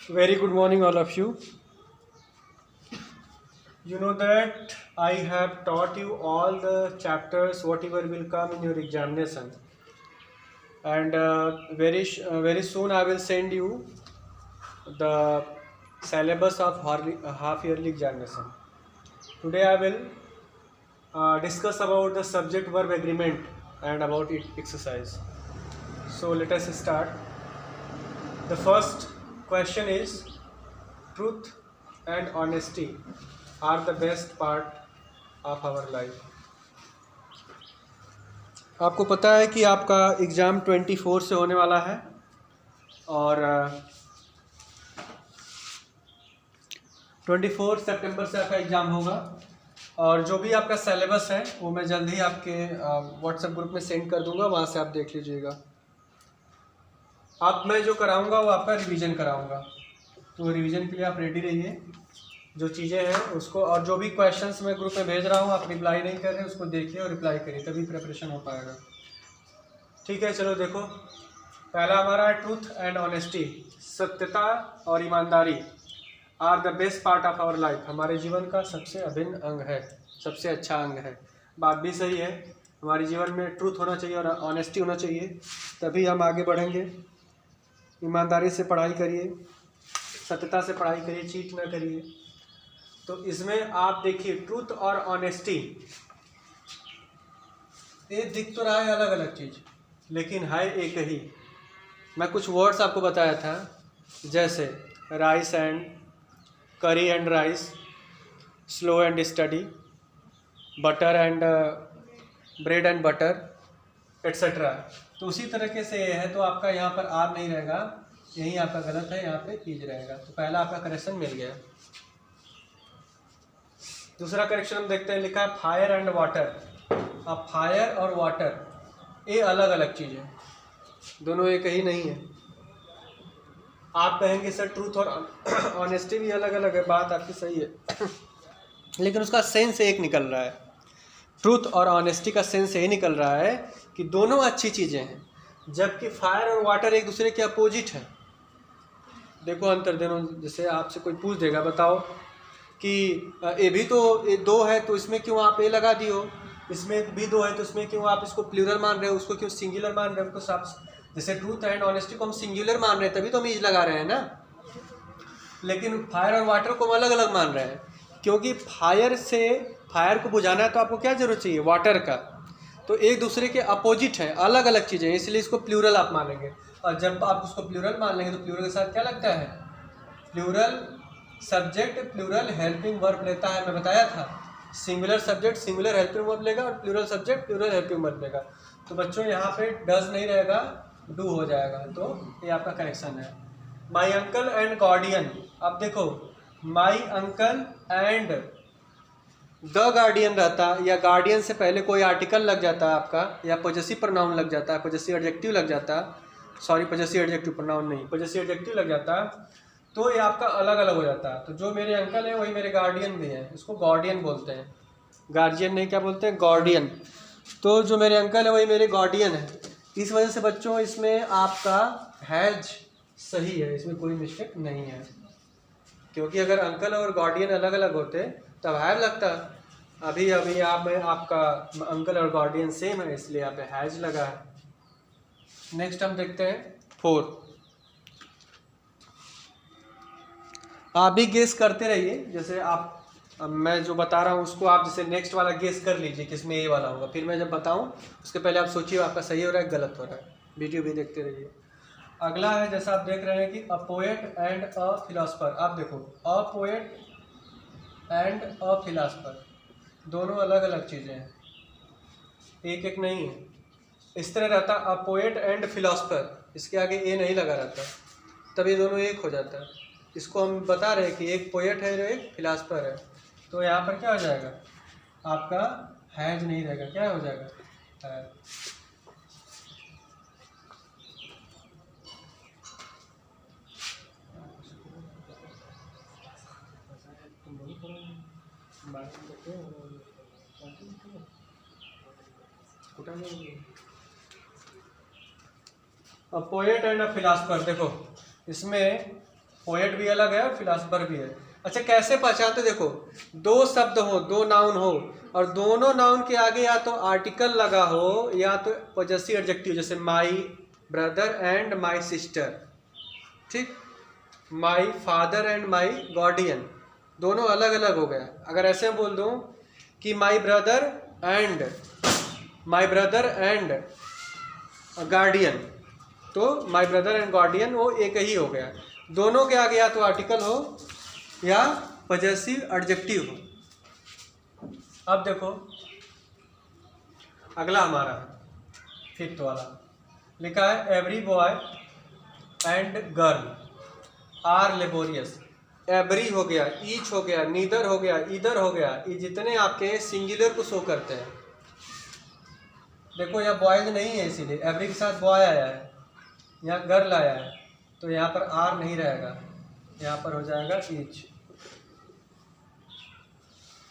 Very good morning, all of you. You know that I have taught you all the chapters, whatever will come in your examination, and very soon I will send you the syllabus of half yearly examination. Today I will discuss about the subject verb agreement and about it exercise. So let us start. The first question is, truth and honesty are the best part of our life. आपको पता है कि आपका exam 24 से होने वाला है और 24 सितंबर से आपका एग्ज़ाम होगा और जो भी आपका सिलेबस है वो मैं जल्द ही आपके व्हाट्सएप ग्रुप में सेंड कर दूंगा, वहाँ से आप देख लीजिएगा। मैं जो कराऊंगा वो आपका रिवीजन कराऊंगा, तो रिवीजन के लिए आप रेडी रहिए। जो चीज़ें हैं उसको, और जो भी क्वेश्चंस मैं ग्रुप में भेज रहा हूँ आप रिप्लाई नहीं कर रहे, उसको देखिए और रिप्लाई करिए, तभी प्रिपरेशन हो पाएगा। ठीक है, चलो देखो, पहला हमारा है ट्रूथ एंड ऑनेस्टी। सत्यता और ईमानदारी are the best part of our life, हमारे जीवन का सबसे अभिन्न अंग है, सबसे अच्छा अंग है। बात भी सही है, हमारे जीवन में ट्रूथ होना चाहिए और ऑनेस्टी होना चाहिए, तभी हम आगे बढ़ेंगे। ईमानदारी से पढ़ाई करिए, सत्यता से पढ़ाई करिए, चीट ना करिए। तो इसमें आप देखिए ट्रूथ और ऑनेस्टी, ये दिख तो रहा है अलग अलग चीज़, लेकिन है एक ही। मैं कुछ वर्ड्स आपको बताया था, जैसे राइस एंड करी and rice, slow and study, butter and bread and butter etcetera. तो उसी तरीके से ये है, तो आपका यहाँ पर आर नहीं रहेगा, यही आपका गलत है, यहाँ पे इज रहेगा। तो पहला आपका करेक्शन मिल गया। दूसरा करेक्शन हम देखते हैं, लिखा है फायर एंड वाटर। अब फायर और वाटर ये अलग अलग चीज़ है, दोनों एक ही नहीं है। आप कहेंगे सर ट्रूथ और ऑनेस्टी भी अलग अलग है, बात आपकी सही है लेकिन उसका सेंस एक निकल रहा है। ट्रूथ और ऑनेस्टी का सेंस यही निकल रहा है कि दोनों अच्छी चीज़ें हैं, जबकि फायर और वाटर एक दूसरे के अपोजिट है। देखो अंतर दोनों, जैसे आपसे कोई पूछ देगा बताओ कि ये भी तो ये दो है, तो इसमें क्यों आप ए लगा दियो, इसमें भी दो है तो इसमें क्यों आप इसको प्लूरल मान रहे हो, उसको क्यों सिंगुलर मान रहे हो। तो सब जैसे ट्रूथ एंड ऑनेस्टी को हम सिंगुलर मान रहे हैं, तभी तो हम इज लगा रहे हैं ना, लेकिन फायर और वाटर को हम अलग अलग मान रहे हैं, क्योंकि फायर को बुझाना है तो आपको क्या जरूरत चाहिए, वाटर का। तो एक दूसरे के अपोजिट हैं, अलग अलग चीज़ें, इसलिए इसको प्लूरल आप मानेंगे। और जब आप उसको प्लूरल मान लेंगे तो प्लूरल के साथ क्या लगता है, plural subject plural helping verb लेता है। मैं बताया था, singular subject singular helping verb लेगा और plural subject plural helping verb लेगा। तो बच्चों यहाँ पे डज नहीं रहेगा, डू हो जाएगा, तो ये आपका करेक्शन है। माई अंकल एंड गार्डियन, अब देखो my uncle and the guardian रहता, या गार्डियन से पहले कोई आर्टिकल लग जाता है आपका, या पॉजेसिव प्रोनाउन लग जाता है, पॉजेसिव एडजेक्टिव लग जाता, सॉरी पॉजेसिव एडजेक्टिव प्रोनाउन नहीं, पॉजेसिव एडजेक्टिव लग जाता, तो ये आपका अलग अलग हो जाता है। तो जो मेरे अंकल हैं वही मेरे गार्डियन भी हैं, इसको गार्डियन बोलते हैं, गार्जियन नहीं, क्या बोलते हैं, गार्डियन। तो जो मेरे अंकल है वही मेरे गार्डियन है। इस वजह से बच्चों इसमें आपका हैज सही है, इसमें कोई मिस्टेक नहीं है, क्योंकि अगर अंकल और गार्डियन अलग अलग होते तब हैव लगता। अभी अभी आप में आपका अंकल और गार्डियन सेम है, इसलिए यहाँ पे हैज लगा है। नेक्स्ट हम देखते हैं 4। आप भी गेस करते रहिए, जैसे मैं जो बता रहा हूँ उसको आप जैसे नेक्स्ट वाला गेस कर लीजिए किसमें ये वाला होगा, फिर मैं जब बताऊँ उसके पहले आप सोचिए आपका सही हो रहा है गलत हो रहा है। वीडियो भी देखते रहिए। अगला है, जैसा आप देख रहे हैं कि a poet and a philosopher. आप देखो a poet and a philosopher दोनों अलग अलग चीज़ें हैं, एक एक नहीं है। इस तरह रहता अ पोएट एंड फिलोसफर, इसके आगे ए नहीं लगा रहता, तब ये दोनों एक हो जाता है। इसको हम बता रहे हैं कि एक पोएट है और एक फिलोसफर है, तो यहाँ पर क्या हो जाएगा, आपका हैज नहीं रहेगा, क्या हो जाएगा, है। A poet and a philosopher, देखो इसमें पोएट भी अलग है और फिलासफर भी है। अच्छा कैसे पहचानते, देखो दो शब्द हो, दो नाउन हो और दोनों नाउन के आगे या तो आर्टिकल लगा हो या तो पॉजेसिव एडजेक्टिव, जैसे my brother and my sister, ठीक, my father and my guardian, दोनों अलग अलग हो गया। अगर ऐसे बोल दूं कि माई ब्रदर एंड गार्डियन, तो माई ब्रदर एंड गार्डियन वो एक ही हो गया। दोनों के आगे या तो आर्टिकल हो या पॉजेसिव एडजेक्टिव हो। अब देखो अगला हमारा फिफ्थ वाला लिखा है every boy and girl are laborious. Every हो गया, ईच हो गया, नीदर हो गया, इधर हो गया, ये जितने आपके सिंगुलर को शो करते हैं। देखो यहाँ बॉयज नहीं है, इसीलिए एवरी के साथ बॉय आया है, यहाँ गर्ल आया है, तो यहाँ पर आर नहीं रहेगा, यहाँ पर हो जाएगा ईच।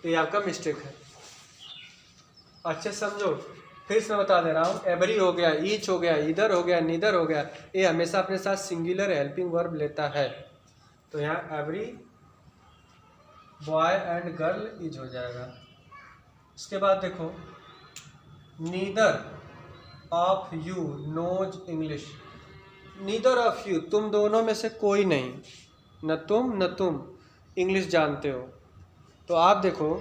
तो ये आपका मिस्टेक है, अच्छे समझो। फिर से मैं बता दे रहा हूँ, एवरी हो गया, ईच हो गया, इधर हो गया, नीदर हो गया, ये हमेशा अपने साथ सिंगुलर हेल्पिंग वर्ब लेता है। तो यहाँ every boy and girl is हो जाएगा। इसके बाद देखो neither of you knows English. Neither of you, तुम दोनों में से कोई नहीं, न तुम इंग्लिश जानते हो। तो आप देखो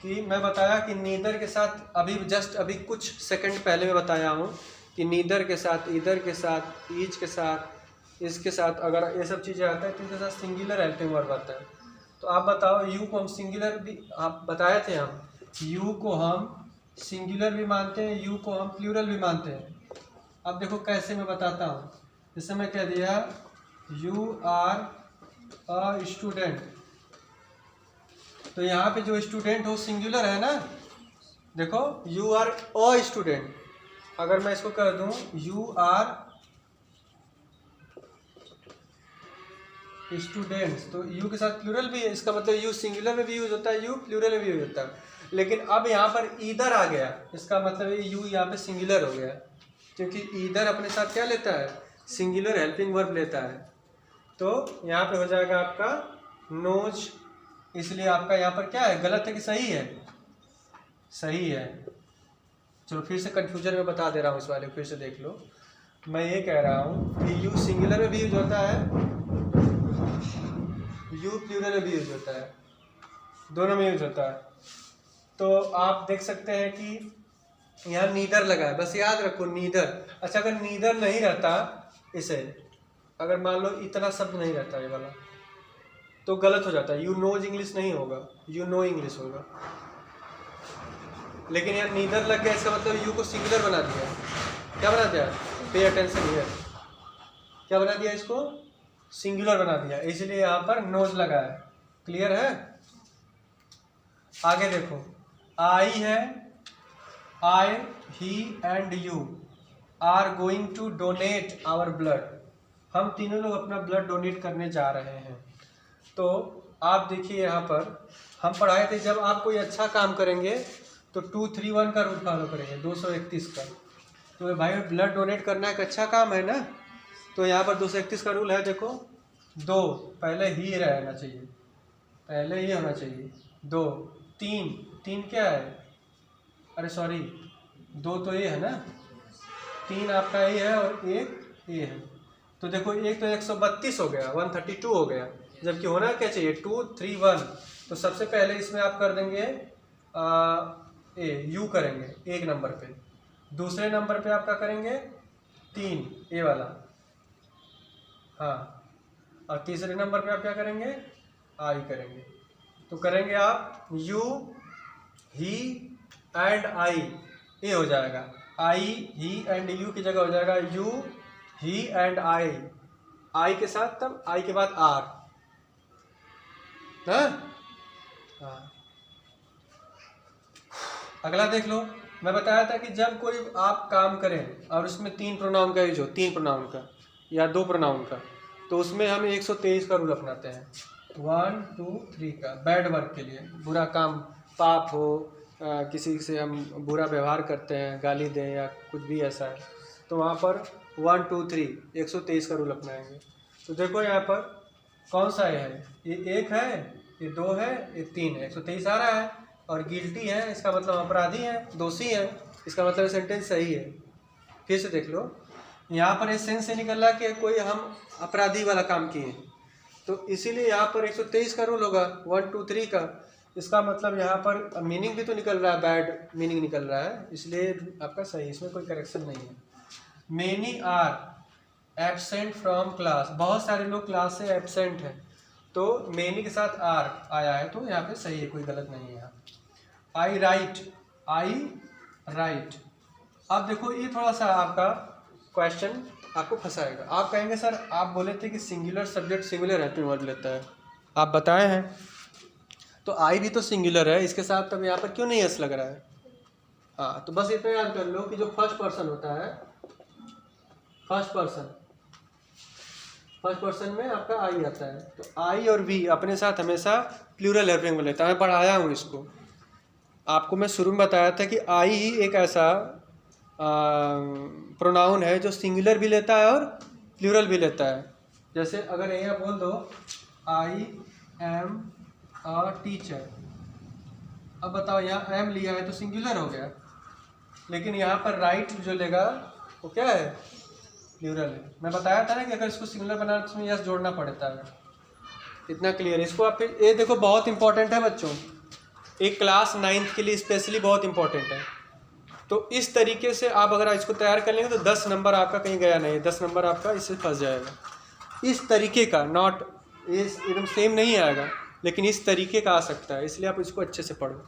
कि मैं बताया कि नीदर के साथ अभी कुछ सेकंड पहले मैं बताया हूँ कि नीदर के साथ, इधर के साथ, ईच के साथ, इसके साथ अगर ये सब चीज़ें आता है तो इसके साथ सिंगुलर हेल्पिंग वर्ब आता है। तो आप बताओ यू को हम सिंगुलर भी, आप बताए थे हम यू को हम सिंगुलर भी मानते हैं, यू को हम प्लूरल भी मानते हैं। अब देखो कैसे मैं बताता हूँ। जैसे मैं कह दिया यू आर अ स्टूडेंट, तो यहाँ पे जो स्टूडेंट हो सिंगुलर है ना, देखो यू आर अ स्टूडेंट। अगर मैं इसको कर दूं यू आर स्टूडेंट्स, तो यू के साथ प्लूरल भी है, इसका मतलब यू सिंगुलर में भी यूज होता है, यू प्लूरल में भी यूज होता है। लेकिन अब यहाँ पर ईदर आ गया, इसका मतलब यू यहाँ पे सिंगुलर हो गया, क्योंकि ईदर अपने साथ क्या लेता है, सिंगुलर हेल्पिंग वर्ब लेता है। तो यहाँ पे हो जाएगा आपका नोज, इसलिए आपका यहाँ पर क्या है, गलत है कि सही है, सही है। चलो फिर से कन्फ्यूजन में बता दे रहा हूँ इस वाले, फिर से देख लो। मैं ये कह रहा हूँ कि यू सिंगुलर में भी यूज होता है, यू प्लूरल में भी यूज होता है, दोनों में यूज होता है। तो आप देख सकते हैं कि यहाँ नीदर लगा है, बस याद रखो नीदर। अच्छा अगर नीदर नहीं रहता, इसे अगर मान लो इतना शब्द नहीं रहता ये वाला, तो गलत हो जाता है, यू नोज इंग्लिश नहीं होगा, यू नो इंग्लिश होगा। लेकिन यार नीदर लग गया, इसका मतलब यू को सिंगुलर बना दिया। क्या बना दिया, पे अटेंशन हियर, क्या बना दिया, इसको सिंगुलर बना दिया, इसलिए यहाँ पर नोज लगा है। क्लियर है। आगे देखो आई है, I he and you are going to donate our blood. हम तीनों लोग अपना ब्लड डोनेट करने जा रहे हैं। तो आप देखिए यहाँ पर हम पढ़ाए थे, जब आप कोई अच्छा काम करेंगे तो 231 का रूल फॉलो करेंगे, 231 का। तो भाई ब्लड डोनेट करना एक अच्छा काम है ना, तो यहाँ पर 231 का रूल है। देखो दो, पहले ही रहना चाहिए, पहले ही होना चाहिए। दो, तीन, तीन क्या है, अरे सॉरी दो तो ये है ना, तीन आपका ये है और एक ये है। तो देखो एक तो 132 हो गया, 132 हो गया, जबकि होना क्या चाहिए 231। तो सबसे पहले इसमें आप कर देंगे यू करेंगे एक नंबर पे, दूसरे नंबर पे आप क्या करेंगे, तीन, ए वाला, हाँ, और तीसरे नंबर पे आप क्या करेंगे, आई करेंगे। तो करेंगे आप यू ही एंड आई, ये हो जाएगा आई ही एंड यू की जगह हो जाएगा यू ही एंड आई के साथ, तब आई के बाद आर। हाँ, अगला देख लो। मैं बताया था कि जब कोई आप काम करें और उसमें तीन प्रोनाउन का यूज हो, तीन प्रोनाउन का या दो प्रोनाउन का, तो उसमें हम 123 का रूल अपनाते हैं, 1 2 3 का। बैड वर्क के लिए, बुरा काम, पाप हो, किसी से हम बुरा व्यवहार करते हैं, गाली दें या कुछ भी ऐसा है, तो वहाँ पर 1 2 3 123 का रूल अपनाएंगे। तो देखो यहाँ पर कौन सा है? ये 1 है, ये 2 है, ये 3 है। 123 आ रहा है। और गिल्टी है इसका मतलब अपराधी है, दोषी है, इसका मतलब सेंटेंस सही है। फिर से देख लो, यहाँ पर इस सेंस से निकल रहा कि कोई हम अपराधी वाला काम किए, तो इसीलिए यहाँ पर 123 का रूल होगा 1 2 3 का। इसका मतलब यहाँ पर मीनिंग भी तो निकल रहा है, बैड मीनिंग निकल रहा है, इसलिए आपका सही, इसमें कोई करेक्शन नहीं है। Many are absent from class, बहुत सारे लोग क्लास से एब्सेंट हैं, तो मेनी के साथ आर आया है तो यहाँ पे सही है, कोई गलत नहीं है यहाँ। आई राइट। अब देखो ये थोड़ा सा आपका क्वेश्चन आपको फंसाएगा। आप कहेंगे सर आप बोले थे कि singular subject singular helping verb लेता है, आप बताए हैं, तो आई भी तो सिंगुलर है, इसके साथ तब यहाँ पर क्यों नहीं एस लग रहा है? हाँ, तो बस इतना याद कर लो कि जो फर्स्ट पर्सन होता है, फर्स्ट पर्सन में आपका आई आता है, तो आई और वी अपने साथ हमेशा प्लूरल हेल्पिंग वर्ब लेता है। मैं पढ़ाया हूँ इसको, आपको मैं शुरू में बताया था कि आई ही एक ऐसा प्रोनाउन है जो सिंगुलर भी लेता है और प्लूरल भी लेता है। जैसे अगर यहाँ बोल दो आई एम अ टीचर, अब बताओ यहाँ एम लिया है तो सिंगुलर हो गया, लेकिन यहाँ पर राइट जो लेगा वो क्या है? प्लूरल है। मैं बताया था ना कि अगर इसको सिंगुलर बनाना तो इसमें यस जोड़ना पड़ता है। इतना क्लियर है। इसको आप ये देखो, बहुत इंपॉर्टेंट है बच्चों, एक क्लास 9th के लिए स्पेशली बहुत इंपॉर्टेंट है। तो इस तरीके से आप अगर इसको तैयार कर लेंगे तो 10 नंबर आपका कहीं गया नहीं, 10 नंबर आपका इससे फंस जाएगा। इस तरीके का, नॉट एकदम सेम नहीं आएगा, लेकिन इस तरीके का आ सकता है, इसलिए आप इसको अच्छे से पढ़ो।